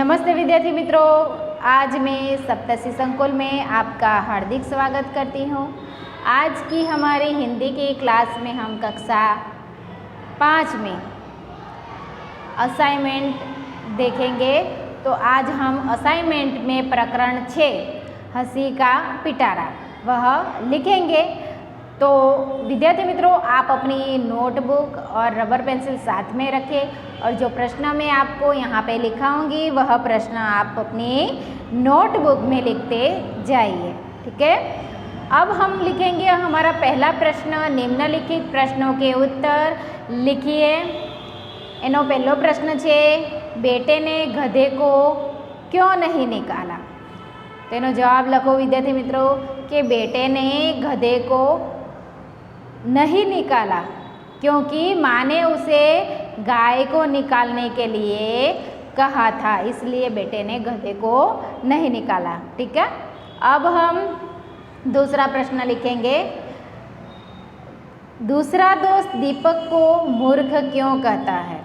नमस्ते विद्यार्थी मित्रों, आज मैं सप्तशी संकुल में आपका हार्दिक स्वागत करती हूँ। आज की हमारी हिंदी की क्लास में हम कक्षा 5 में असाइनमेंट देखेंगे। तो आज हम असाइनमेंट में प्रकरण 6 हंसी का पिटारा वह लिखेंगे। तो विद्यार्थी मित्रों, आप अपनी नोटबुक और रबर पेंसिल साथ में रखें और जो प्रश्न मैं आपको यहाँ पे लिखाऊंगी वह प्रश्न आप अपनी नोटबुक में लिखते जाइए। ठीक है, अब हम लिखेंगे हमारा पहला प्रश्न। निम्नलिखित प्रश्नों के उत्तर लिखिए। एनो पहलो प्रश्न छे, बेटे ने गधे को क्यों नहीं निकाला? तो एनो जवाब लखो विद्यार्थी मित्रों कि बेटे ने गधे को नहीं निकाला क्योंकि माँ ने उसे गाय को निकालने के लिए कहा था, इसलिए बेटे ने गधे को नहीं निकाला। ठीक है, अब हम दूसरा प्रश्न लिखेंगे। दूसरा दोस्त दीपक को मूर्ख क्यों कहता है?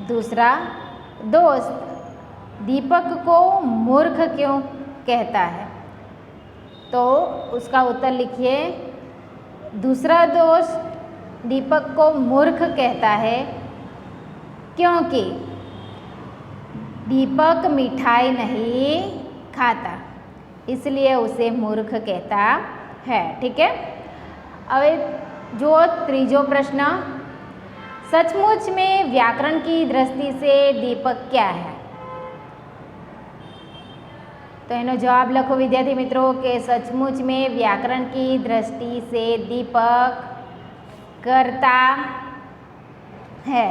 दूसरा दोस्त दीपक को मूर्ख क्यों कहता है? तो उसका उत्तर लिखिए। दूसरा दोस्त दीपक को मूर्ख कहता है क्योंकि दीपक मिठाई नहीं खाता, इसलिए उसे मूर्ख कहता है। ठीक है, अब जो तीजो प्रश्न, सचमुच में व्याकरण की दृष्टि से दीपक क्या है? तो एनो जवाब लखो विद्यार्थी मित्रों के सचमुच में व्याकरण की दृष्टि से दीपक कर्ता है।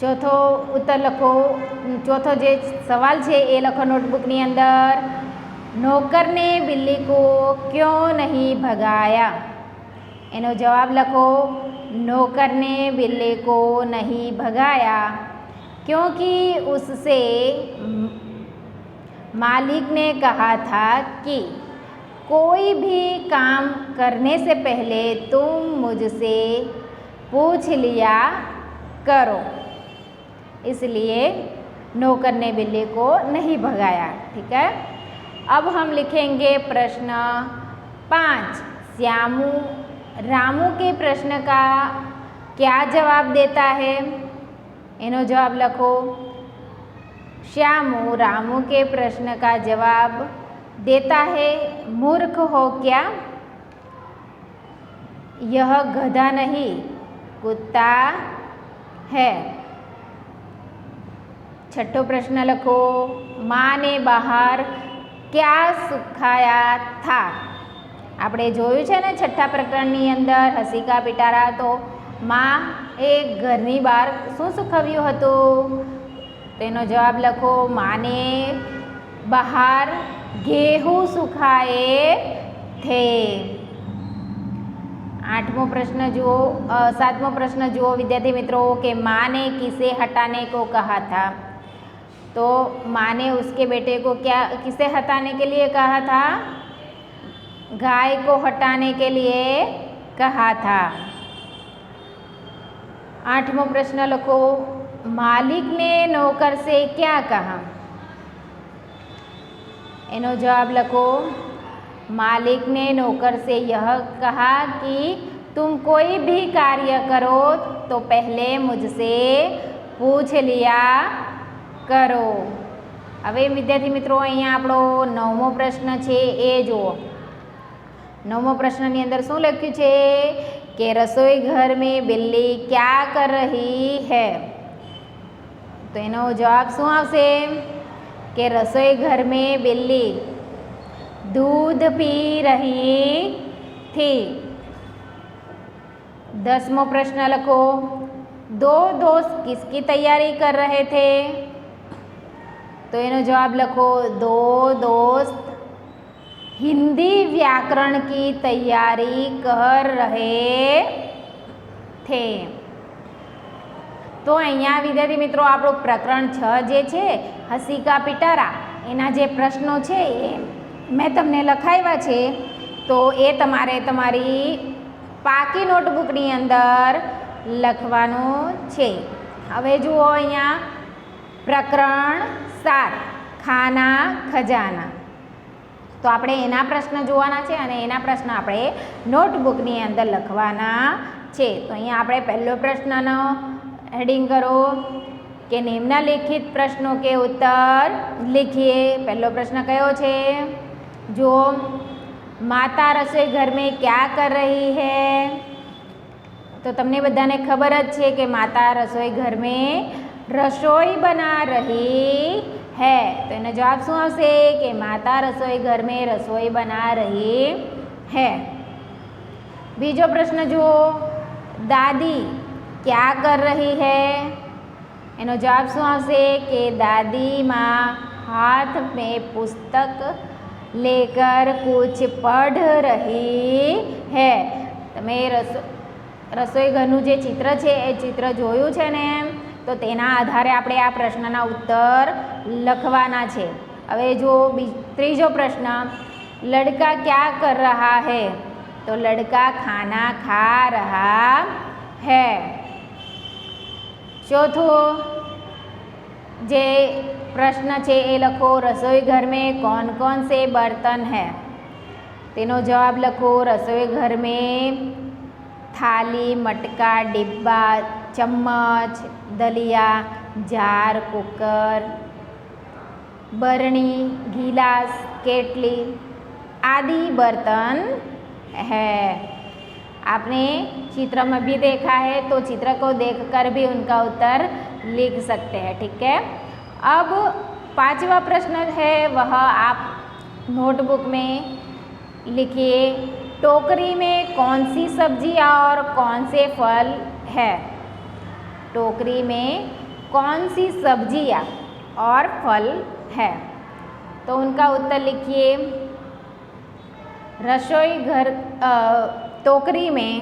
चौथो उत्तर लखो, चौथो जे सवाल छे ए लखो नोटबुकनी अंदर। नौकर ने बिल्ली को क्यों नहीं भगाया? एनो जवाब लखो, नौकर ने बिल्ली को नहीं भगाया क्योंकि उससे मालिक ने कहा था कि कोई भी काम करने से पहले तुम मुझसे पूछ लिया करो, इसलिए नौकर ने बिल्ली को नहीं भगाया। ठीक है, अब हम लिखेंगे प्रश्न 5। श्यामू रामू के प्रश्न का क्या जवाब देता है? एनो जवाब लखो, श्यामू रामू के प्रश्न का जवाब देता है, मूर्ख हो क्या? यह गधा नहीं कुत्ता है। छठो प्रश्न लखो, माँ ने बाहर क्या सुखाया था? આપણે જોયું છે ને છઠ્ઠા પ્રકરણની અંદર હસી કા પિટારા, તો માં એ ઘરની બહાર શું સુકવ્યું હતું? તેનો જવાબ લખો, માને બહાર गेहूं सुखाए थे। आठवां प्रश्न जुओ, सातवां प्रश्न जुओ विद्यार्थी मित्रों के माँ ने किसे हटाने को कहा था? तो माँ ने उसके बेटे को किसे हटाने के लिए कहा था? गाय को हटाने के लिए कहा था। आठवां प्रश्न लिखो, मालिक ने नौकर से क्या कहा? एनो जवाब लखो, मालिक ने नौकर से यह कहा कि तुम कोई भी कार्य करो तो पहले मुझसे पूछ लिया करो। હવે વિદ્યાર્થી મિત્રો અહીંયા આપણો નવમો પ્રશ્ન છે એ જુઓ। નવમો પ્રશ્નની અંદર શું લખ્યું છે કે રસોઈ ઘર में बिल्ली क्या कर रही है? તો એનો જવાબ શું આવશે કે रसोई घर में बिल्ली दूध पी रही थी। 10वां प्रश्न लिखो, दो दोस्त किसकी तैयारी कर रहे थे? तो एनो जवाब लिखो, दो दोस्त हिंदी व्याकरण की तैयारी कर रहे थे। तो अहींया विद्यार्थी मित्रों આપણુं प्रकरण 6 जे छे हसी का पिटारा एना जे प्रश्नों छे ए मैं तमने लखाव्या छे, तो ए तमारे तमारी पाकी नोटबुकनी अंदर लखवानुं छे। हवे जुओ अहींया પ્રકરણ 7 ખાના ખજાના. તો આપણે એના પ્રશ્ન જોવાના છે અને એના પ્રશ્ન આપણે નોટબુકની અંદર લખવાના છે. તો અહીંયા આપણે પહેલો પ્રશ્નનો હેડિંગ કરો કે નિમ્નલિખિત પ્રશ્નો કે उत्तर लिखिए. પહેલો પ્રશ્ન કયો છે? જો માતા રસોઈ ઘર में क्या कर रही है? તો તમને બધાને ખબર જ છે કે માતા રસોઈ ઘર में રસોઈ બના રહી है. તો એનો જવાબ શું આવશે કે માતા રસોઈ ઘર में રસોઈ બના રહી है. બીજો પ્રશ્ન જુઓ, દાદી क्या कर रही है? એનો જવાબ શું આવશે કે દાદી माँ हाथ में पुस्तक लेकर कुछ पढ़ रही है. તમે રસોઈ ઘરનું જે ચિત્ર છે એ ચિત્ર જોયું છે ને, તો તેના આધારે આપણે આ પ્રશ્નના ઉત્તર લખવાના છે. હવે જો ત્રીજો પ્રશ્ન, લડકા क्या कर रहा है? તો લડકા ખાના ખા रहा है. ચોથો જે પ્રશ્ન છે એ લખો, રસોઈ ઘર में कौन कौन से बर्तन है? તેનો જવાબ લખો, રસોઈ ઘર में थाली, मटका, डिब्बा, चम्मच, दलिया, जार, कुकर, बरनी, गिलास, केटली आदि बर्तन है. आपने चित्र में भी देखा है, तो चित्र को देखकर भी उनका उत्तर लिख सकते हैं. ठीक है. अब पांचवा प्रश्न है वह आप नोटबुक में लिखिए. टोकरी में कौन सी सब्जियां और कौन से फल है? टोकरी में कौन सी सब्जियां और फल है? तो उनका उत्तर लिखिए. रसोई घर टोकरी में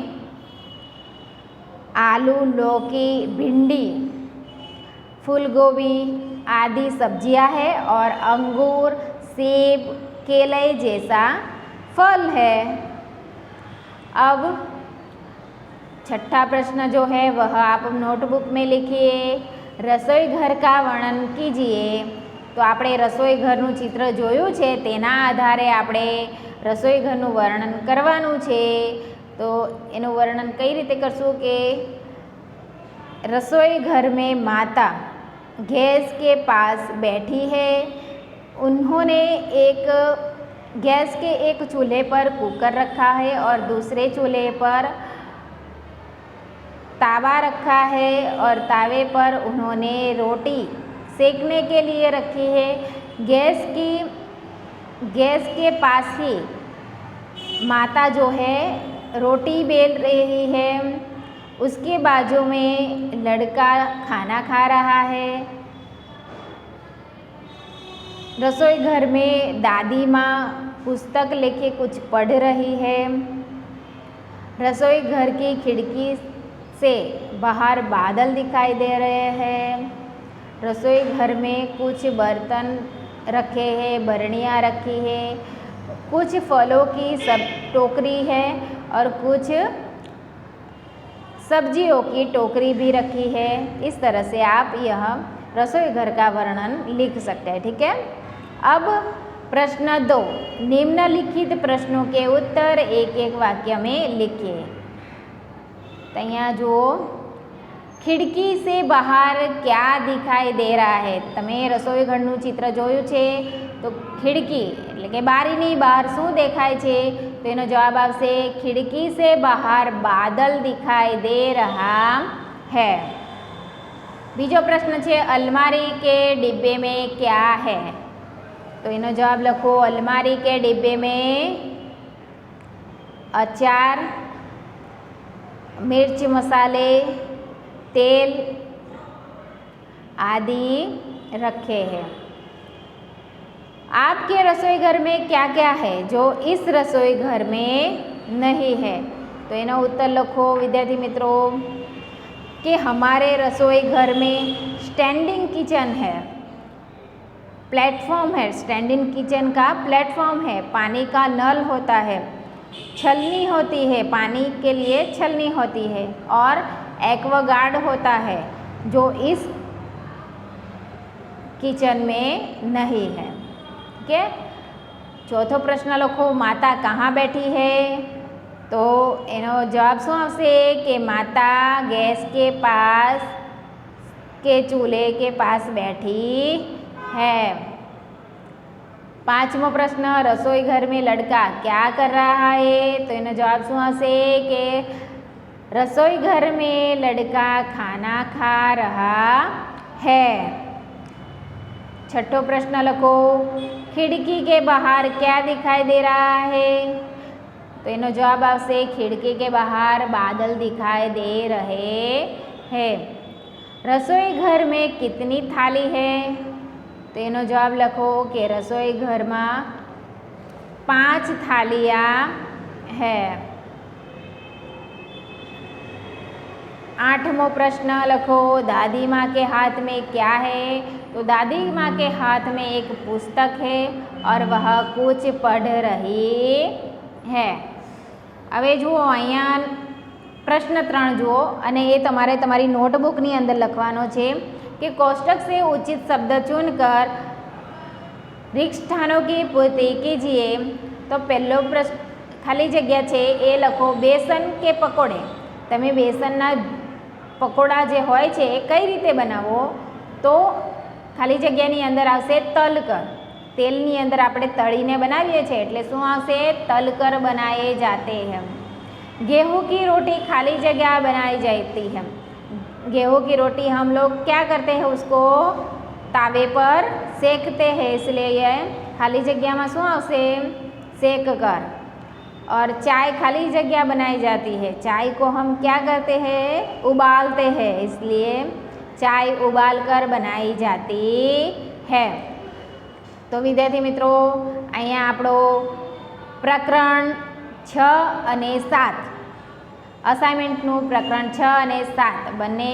आलू, लौकी, भिंडी, फूलगोभी आदि सब्जियां है और अंगूर, सेब, केले जैसा फल है. अब छठा प्रश्न जो है वह आप नोटबुक में लिखिए. रसोई घर का वर्णन कीजिए. तो આપણે રસોઈ ઘરનું ચિત્ર જોયું છે, તેના આધારે આપણે રસોઈ ઘરનું વર્ણન કરવાનું છે. તો એનું વર્ણન કઈ રીતે કરશું કે रसोई घर में माता गैस के पास बैठी है. उन्होंने गैस के एक चूल्हे पर कुकर रखा है और दूसरे चूल्हे पर तावा रखा है और तावे पर उन्होंने रोटी सेकने के लिए रखी है. गैस के पास ही माता जो है रोटी बेल रही है. उसके बाजू में लड़का खाना खा रहा है. रसोई घर में दादी माँ पुस्तक लेके कुछ पढ़ रही है. रसोई घर की खिड़की से बाहर बादल दिखाई दे रहे हैं. रसोई घर में कुछ बर्तन रखे हैं, बरनियाँ रखी है, कुछ फलों की टोकरी है और कुछ सब्जियों की टोकरी भी रखी है. इस तरह से आप यह रसोई घर का वर्णन लिख सकते हैं. ठीक है. अब प्रश्न 2, निम्नलिखित प्रश्नों के उत्तर एक एक वाक्य में लिखिए. तो यहाँ जो खिड़की से बाहर क्या दिखाई दे रहा है? તમે રસોઈ ઘરનું ચિત્ર જોયું છે, તો ખિડકી એટલે કે બારીની બહાર શું દેખાય છે? તો એનો જવાબ આવશે खिड़की से बाहर बादल दिखाई दे रहा है. બીજો પ્રશ્ન છે, अलमारी के डिब्बे में क्या है? तो એનો જવાબ લખો, अलमारी के डिब्बे में अचार, मिर्च मसाले, तेल आदि रखे हैं. आपके रसोई घर में क्या क्या है जो इस रसोई घर में नहीं है? तो એનો उत्तर લખો વિદ્યાર્થી મિત્રો कि हमारे रसोई घर में स्टैंडिंग किचन है, प्लेटफॉर्म है. स्टैंडिंग किचन का प्लेटफॉर्म है. पानी का नल होता है, छलनी होती है, पानी के लिए छलनी होती है, और एक्वागार्ड होता है जो इस किचन में नहीं है। ठीक है। चौथो प्रश्न लखो, माता कहाँ बैठी है? तो एनो जवाब शू आवशे कि माता गैस के पास के चूल्हे के पास बैठी है। पांचमो प्रश्न, रसोई घर में लड़का क्या कर रहा है? तो एनो जवाब शू आवशे कि रसोई घर में लड़का खाना खा रहा है। छठो प्रश्न लखो, खिड़की के बाहर क्या दिखाई दे रहा है? तो एनो जवाब आवशे खिड़की के बाहर बादल दिखाई दे रहे हैं। रसोई घर में कितनी थाली है? तो एनो जवाब लखो कि रसोई घर में 5 थालियाँ है। आठमो प्रश्न लखो, दादी माँ के हाथ में क्या है? तो दादी माँ के हाथ में एक पुस्तक है और वह कुछ पढ़ रही है। हवे जुओ अहींया प्रश्न 3 जुओ अने ए तमारे तमारी नोटबुकनी अंदर लखवानो छे कि कोष्टक से उचित शब्द चुनकर रिक्त स्थानों की पूर्ति कीजिए। तो पहलो प्रश्न खाली जग्या छे ए लखो, बेसन के पकोड़े। तमे बेसनना पकोड़ा जे होय छे कई रीते बनावो? तो खाली जग्यानी अंदर आवशे तलकर। तेलनी अंदर आपणे तळीने बनावीए छे એટલે શું આવશે? तलकर बनाए जाते हैं। गेहूं की रोटी खाली जगह बनाई जाती है। गेहूं की रोटी हम लोग क्या करते हैं? उसको तावे पर सेकते हैं, इसलिए ये खाली जगह में શું આવશે? सेक कर। और चाय खाली जगह बनाई जाती है। चाय को हम क्या करते हैं? उबालते हैं, इसलिए चाय उबाल कर बनाई जाती है। तो विद्यार्थी मित्रों, अहींया आपणो प्रकरण 6 અને 7 असाइनमेंटનું प्रकरण 6 અને 7 બંને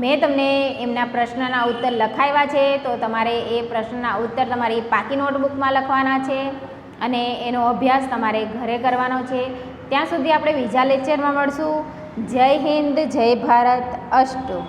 મેં તમને એમના પ્રશ્નના ઉત્તર લખાવ્યા છે। તો તમારે એ પ્રશ્નના ઉત્તર તમારી પાકી નોટબુકમાં લખવાના છે અને એનો અભ્યાસ તમારે ઘરે કરવાનો છે। ત્યાં સુધી આપણે બીજા લેક્ચરમાં મળશું। જય હિન્દ, જય ભારત, અસ્તુ।